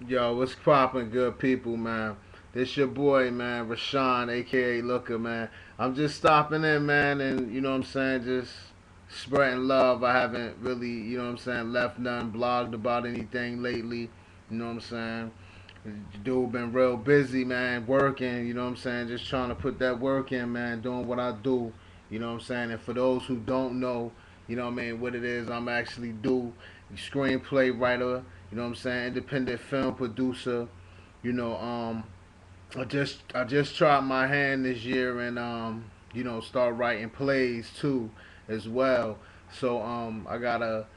Yo, what's poppin', good people, man? This your boy, man, Rashone, aka Looker, man. I'm just stopping in, man, and you know what I'm saying, just spreading love. I haven't really, you know what I'm saying, left nothing, blogged about anything lately. You know what I'm saying? Dude been real busy, man, working, you know what I'm saying, just trying to put that work in, man, doing what I do, you know what I'm saying. And for those who don't know, you know what I mean, what it is I'm actually do, screenplay writer, you know what I'm saying, independent film producer, you know, I just tried my hand this year and start writing plays too as well. So I got a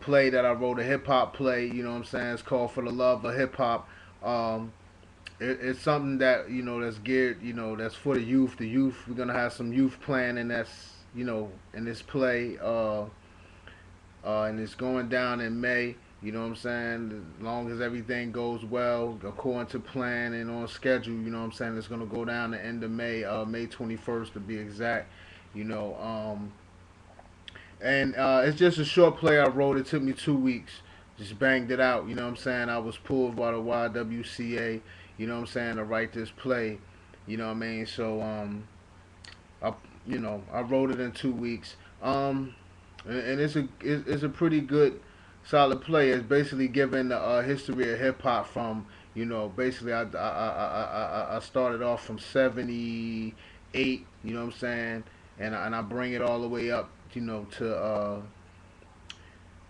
play that I wrote, a hip hop play, you know what I'm saying? It's called For the Love of Hip Hop. Um, it's something that, that's geared, that's for the youth. The youth, we're gonna have some youth playing, and that's, in this play. And it's going down in May. You know what I'm saying? As long as everything goes well, according to plan and on schedule, you know what I'm saying? It's gonna go down the end of May, May 21st to be exact. You know, and it's just a short play I wrote. It took me 2 weeks. Just banged it out. You know what I'm saying? I was pulled by the YWCA. You know what I'm saying, to write this play. You know what I mean? So I I wrote it in 2 weeks. And it's a pretty good, solid play. It's basically giving the history of hip hop from, basically I started off from '78. You know what I'm saying, and I bring it all the way up, to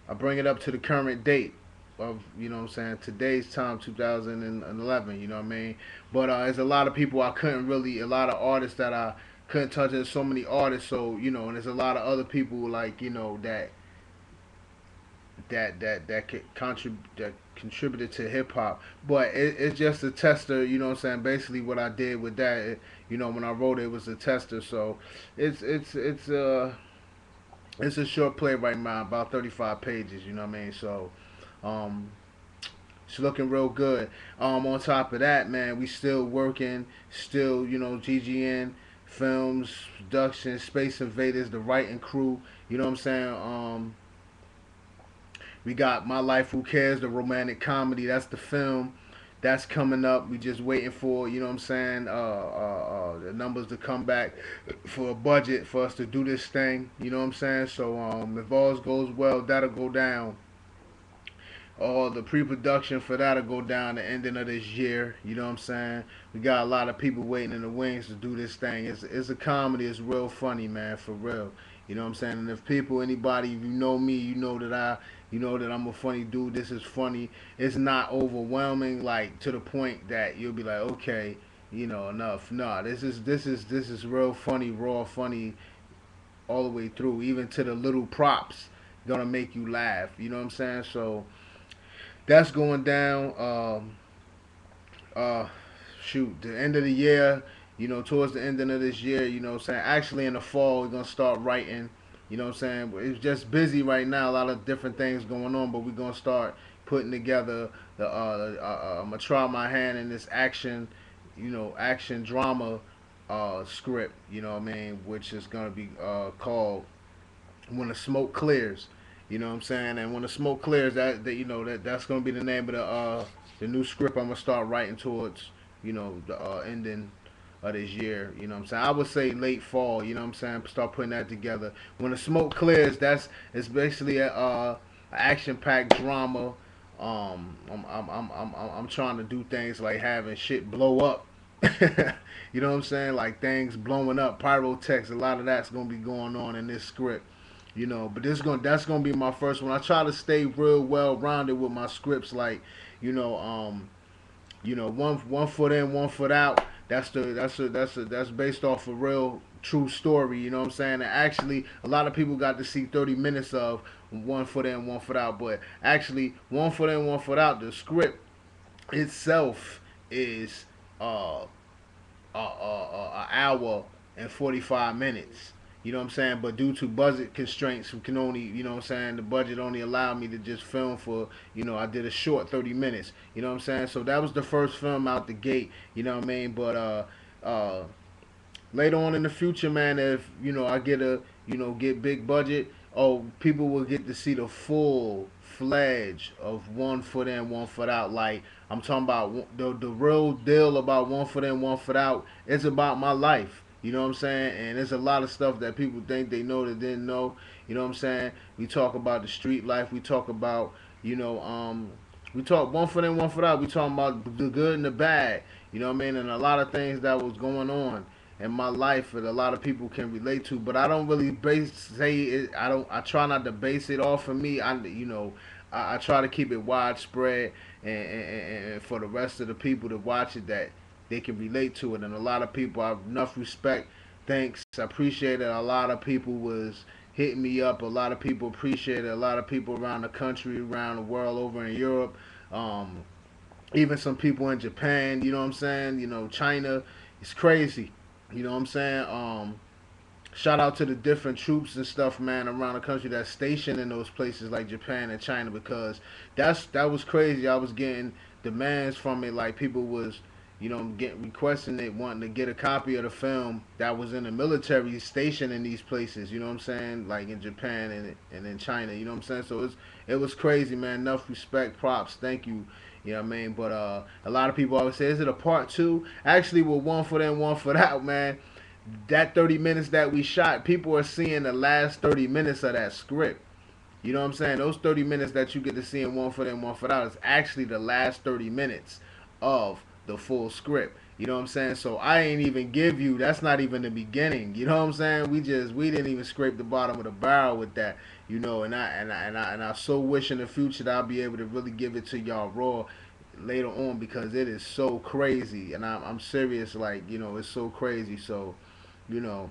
I bring it up to the current date of, what I'm saying, today's time, 2011. You know what I mean. But there's a lot of people I couldn't really, a lot of artists that I couldn't touch. There's so many artists, so and there's a lot of other people like that contributed to hip hop. But it's just a tester. You know what I'm saying. Basically, what I did with that, when I wrote it, it was a tester. So it's it's it's uh it's a short play right now, about 35 pages. You know what I mean. So um, it's looking real good. On top of that, man, we still working, still, GGN films, production, Space Invaders, the writing crew. You know what I'm saying? We got My Life Who Cares, the romantic comedy. That's the film. That's coming up. We just waiting for, you know what I'm saying, the numbers to come back for a budget for us to do this thing. You know what I'm saying? So if all goes well, that'll go down. All the pre-production for that'll go down the ending of this year. You know what I'm saying? We got a lot of people waiting in the wings to do this thing. It's a comedy. It's real funny, man, for real. You know what I'm saying? And if people, anybody, if you know me, you know that I'm a funny dude. This is funny. It's not overwhelming, like to the point that you'll be like, okay, enough. Nah, this is real funny, raw funny all the way through, even to the little props gonna make you laugh. You know what I'm saying? So that's going down. Uh, Shoot, the end of the year, towards the ending of this year, what I'm saying. Actually, in the fall, we're gonna start writing. You know what I'm saying? It's just busy right now. A lot of different things going on, but we're gonna start putting together the. I'm gonna try my hand in this action, action drama script. You know what I mean? Which is gonna be called When the Smoke Clears. You know what I'm saying? And when the smoke clears, that's gonna be the name of the new script I'm gonna start writing towards, the ending of this year. You know what I'm saying? I would say late fall. You know what I'm saying? Start putting that together. When the smoke clears, it's basically a action packed drama. I'm trying to do things like having shit blow up. You know what I'm saying? Like things blowing up, pyrotechs. A lot of that's gonna be going on in this script. But that's gonna be my first one. I try to stay real well rounded with my scripts, like, you know, um, one foot in, one foot out. That's based off a real true story. You know what I'm saying? And actually, a lot of people got to see 30 minutes of one foot in, one foot out. But actually, one foot in, one foot out. The script itself is an hour and 45 minutes. You know what I'm saying? But due to budget constraints, we can only, what I'm saying, the budget only allowed me to just film for, I did a short 30 minutes. You know what I'm saying? So that was the first film out the gate. You know what I mean? But later on in the future, man, if I get get big budget, oh, people will get to see the fledged of 1 foot in, 1 foot out. Like I'm talking about the real deal about 1 foot in, 1 foot out. It's about my life. You know what I'm saying? And there's a lot of stuff that people think they know that didn't know. You know what I'm saying? We talk about the street life. We talk about you know we talk 1 foot in, 1 foot out. We talking about the good and the bad. You know what I mean? And a lot of things that was going on in my life that a lot of people can relate to. But I don't really say it. I don't. I try not to base it off of me. I try to keep it widespread and for the rest of the people to watch it that they can relate to it. And a lot of people, I have enough respect. Thanks. I appreciate it. A lot of people was hitting me up. A lot of people appreciate it. A lot of people around the country, around the world, over in Europe. Um, Even some people in Japan. You know what I'm saying? China. It's crazy. You know what I'm saying? Shout out to the different troops and stuff, man, around the country that's stationed in those places like Japan and China because that was crazy. I was getting demands from it, like people was, getting requesting it, wanting to get a copy of the film that was in the military station in these places. You know what I'm saying? Like in Japan and in China. You know what I'm saying? So it was crazy, man. Enough respect, props, thank you. You know what I mean? But a lot of people always say, is it a part two? Actually, with 1 foot in, 1 foot out, man, that 30 minutes that we shot, people are seeing the last 30 minutes of that script. You know what I'm saying? Those 30 minutes that you get to see in 1 foot in, 1 foot out is actually the last 30 minutes of the full script. You know what I'm saying? So I ain't even give you, that's not even the beginning. You know what I'm saying? We didn't even scrape the bottom of the barrel with that. And I so wish in the future that I'll be able to really give it to y'all raw later on because it is so crazy. And I'm serious, like, it's so crazy. So, you know,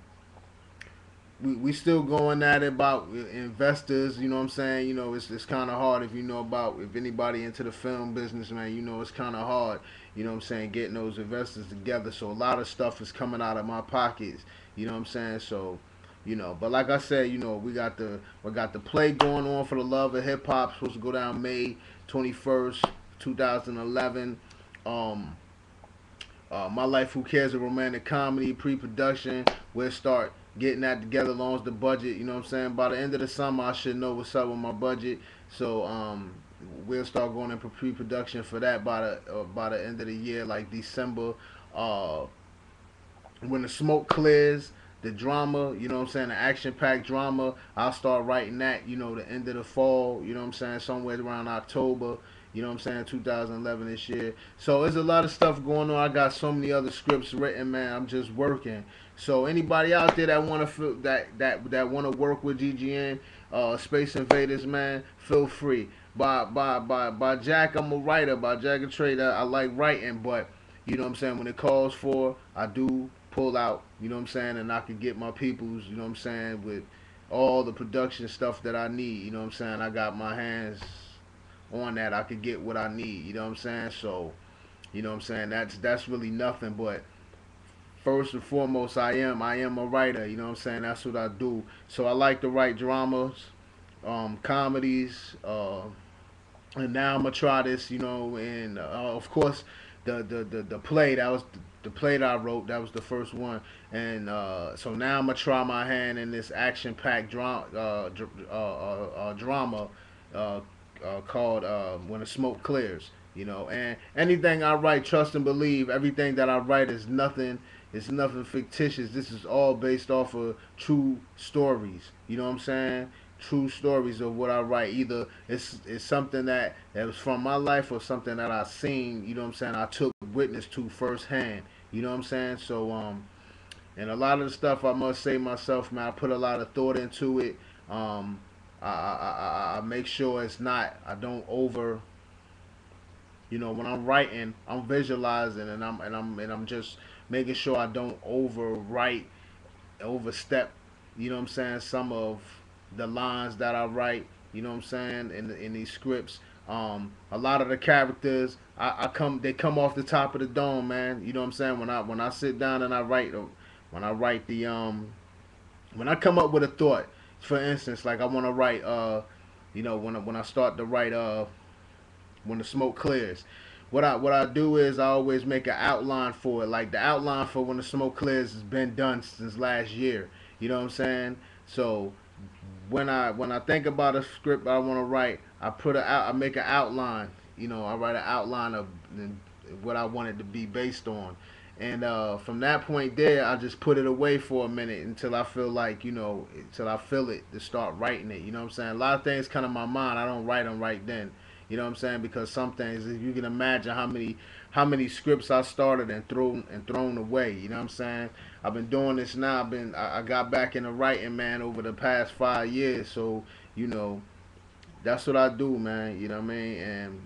we still going at it about investors. You know what I'm saying? It's kind of hard if anybody into the film business, man. It's kind of hard. You know what I'm saying? Getting those investors together. So a lot of stuff is coming out of my pockets. You know what I'm saying? So, but like I said, we got the play going on for the love of hip hop. Supposed to go down May 21st, 2011. Um, My Life, Who Cares, a romantic comedy, pre-production. We'll start getting that together as long as the budget, you know what I'm saying? By the end of the summer, I should know what's up with my budget. So we'll start going in for pre-production for that by the end of the year, like December. Uh, when the smoke clears, the drama, you know what I'm saying, the action-packed drama, I'll start writing that, the end of the fall, you know what I'm saying, somewhere around October, you know what I'm saying, 2011 this year. So there's a lot of stuff going on. I got so many other scripts written, man. I'm just working. So anybody out there that want to that want to work with GGN, Space Invaders, man, feel free. By Jack, I'm a writer. By Jack and Trade, I like writing, but you know what I'm saying, when it calls for, I do pull out, you know what I'm saying, and I can get my peoples, you know what I'm saying, with all the production stuff that I need, you know what I'm saying. I got my hands on that. I could get what I need, you know what I'm saying. So, you know what I'm saying, that's really nothing, but first and foremost, I am a writer, you know what I'm saying. That's what I do. So I like to write dramas, comedies, and now I'm gonna try this, and of course, the play that was the play that I wrote. That was the first one, and so now I'm gonna try my hand in this action-packed drama called "When the Smoke Clears." And anything I write, trust and believe. Everything that I write is nothing. It's nothing fictitious. This is all based off of true stories. You know what I'm saying? True stories of what I write. Either it's something that was from my life or something that I seen, you know what I'm saying, I took witness to firsthand. You know what I'm saying? So and a lot of the stuff, I must say myself, man, I put a lot of thought into it. I make sure it's not, I don't over, when I'm writing, I'm visualizing, and I'm just making sure I don't overwrite, overstep, you know what I'm saying, some of the lines that I write, you know what I'm saying, in these scripts. A lot of the characters, they come off the top of the dome, man. You know what I'm saying? When I sit down and I write, when I write when I come up with a thought, for instance, like I want to write, when I start to write, when the smoke clears. What I do is I always make an outline for it. Like the outline for when the smoke clears has been done since last year. You know what I'm saying? So when I think about a script I want to write, I make an outline. You know, I write an outline of what I want it to be based on. And from that point there, I just put it away for a minute until I feel like, until I feel it to start writing it. You know what I'm saying? A lot of things come to my mind. I don't write them right then. You know what I'm saying? Because some things, if you can imagine how many scripts I started and thrown away. You know what I'm saying? I've been doing this now. I got back into writing, man, over the past 5 years. So you know that's what I do, man. You know what I mean? And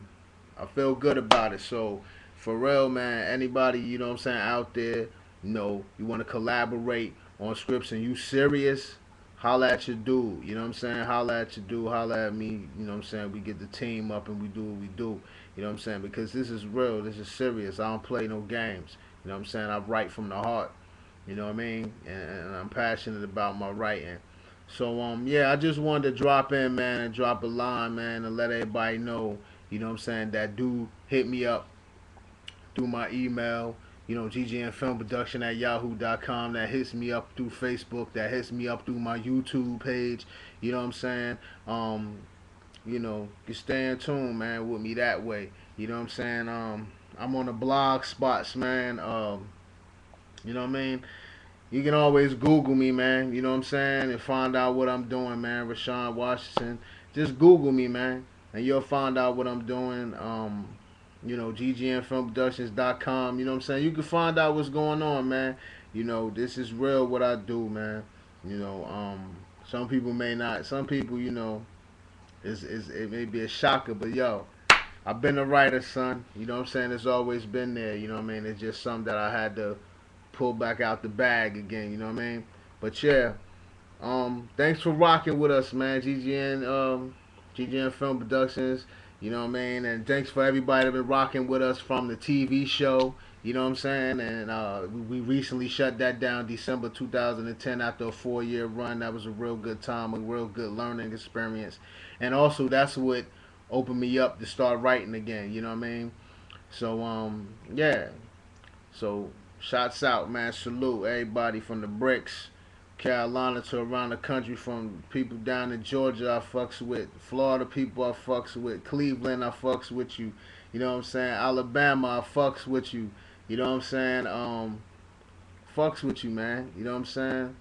I feel good about it. So for real, man, anybody, what I'm saying, out there, you want to collaborate on scripts and you serious, holla at your dude. You know what I'm saying? Holla at your dude, holla at me, you know what I'm saying? We get the team up and we do what we do. You know what I'm saying? Because this is real, this is serious. I don't play no games. You know what I'm saying? I write from the heart. You know what I mean? And I'm passionate about my writing. So yeah, I just wanted to drop in, man, and drop a line, man, and let everybody know, you know what I'm saying, that do hit me up through my email, ggnfilmproduction at yahoo.com. That hits me up through Facebook, that hits me up through my YouTube page, you know what I'm saying? You stay in tune, man, with me that way. You know what I'm saying? I'm on the blog spots, man. You know what I mean? You can always Google me, man. You know what I'm saying? And find out what I'm doing, man. Rashone Washington. Just Google me, man. And you'll find out what I'm doing. GGNFilmProductions.com. You know what I'm saying? You can find out what's going on, man. This is real what I do, man. Some people may not. Some people, it may be a shocker, but yo, I've been a writer, son. You know what I'm saying? It's always been there. You know what I mean? It's just something that I had to pull back out the bag again. You know what I mean? But yeah, thanks for rocking with us, man. GGN Film Productions. You know what I mean? And thanks for everybody that been rocking with us from the TV show. You know what I'm saying? And we recently shut that down December 2010 after a 4-year run. That was a real good time, a real good learning experience. And also, that's what opened me up to start writing again. You know what I mean? So, yeah. So, shots out, man. Salute everybody from the bricks, Carolina to around the country, from people down in Georgia I fucks with, Florida people I fucks with, Cleveland I fucks with you. You know what I'm saying? Alabama I fucks with you. You know what I'm saying? Fucks with you, man. You know what I'm saying?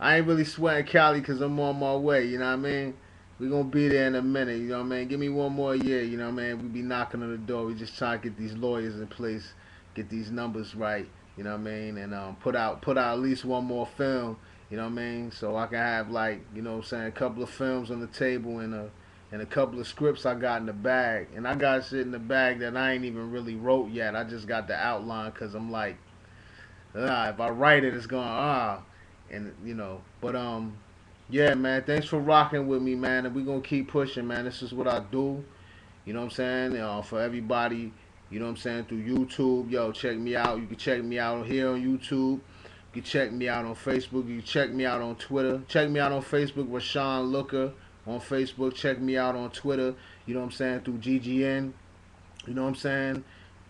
I ain't really sweating Cali because I'm on my way. You know what I mean? We gonna be there in a minute. You know what I mean? Give me one more year. You know what I mean? We be knocking on the door. We just trying to get these lawyers in place, get these numbers right. You know what I mean? And put out at least one more film. You know what I mean? So I can have, like, what I'm saying, a couple of films on the table and a couple of scripts I got in the bag. And I got shit in the bag that I ain't even really wrote yet. I just got the outline because I'm like, if I write it, it's going and But yeah, man. Thanks for rocking with me, man. And we gonna keep pushing, man. This is what I do. You know what I'm saying? For everybody, you know what I'm saying, through YouTube, yo, check me out. You can check me out here on YouTube. You can check me out on Facebook. You can check me out on Twitter. Check me out on Facebook, Rashone Looker on Facebook. Check me out on Twitter. You know what I'm saying, through GGN. You know what I'm saying,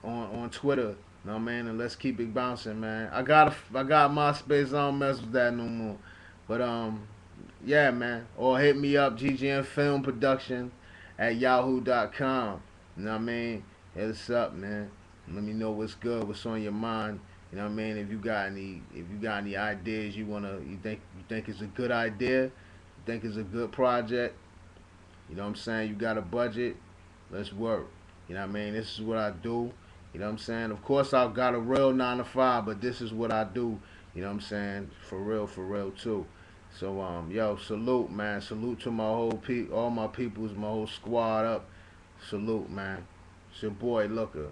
on Twitter. You know what I mean? And let's keep it bouncing, man. I got MySpace. I don't mess with that no more. But yeah, man. Or hit me up, GGN Film Production at yahoo.com. You know what I mean? Hit us up, man. Let me know what's good, what's on your mind. You know what I mean? If you got any ideas you think it's a good idea, you think it's a good project, you know what I'm saying? You got a budget, let's work. You know what I mean? This is what I do. You know what I'm saying? Of course I've got a real 9 to 5, but this is what I do. You know what I'm saying? For real too. So yo, salute, man. Salute to my all my peoples, my whole squad up. Salute, man. It's your boy Looker.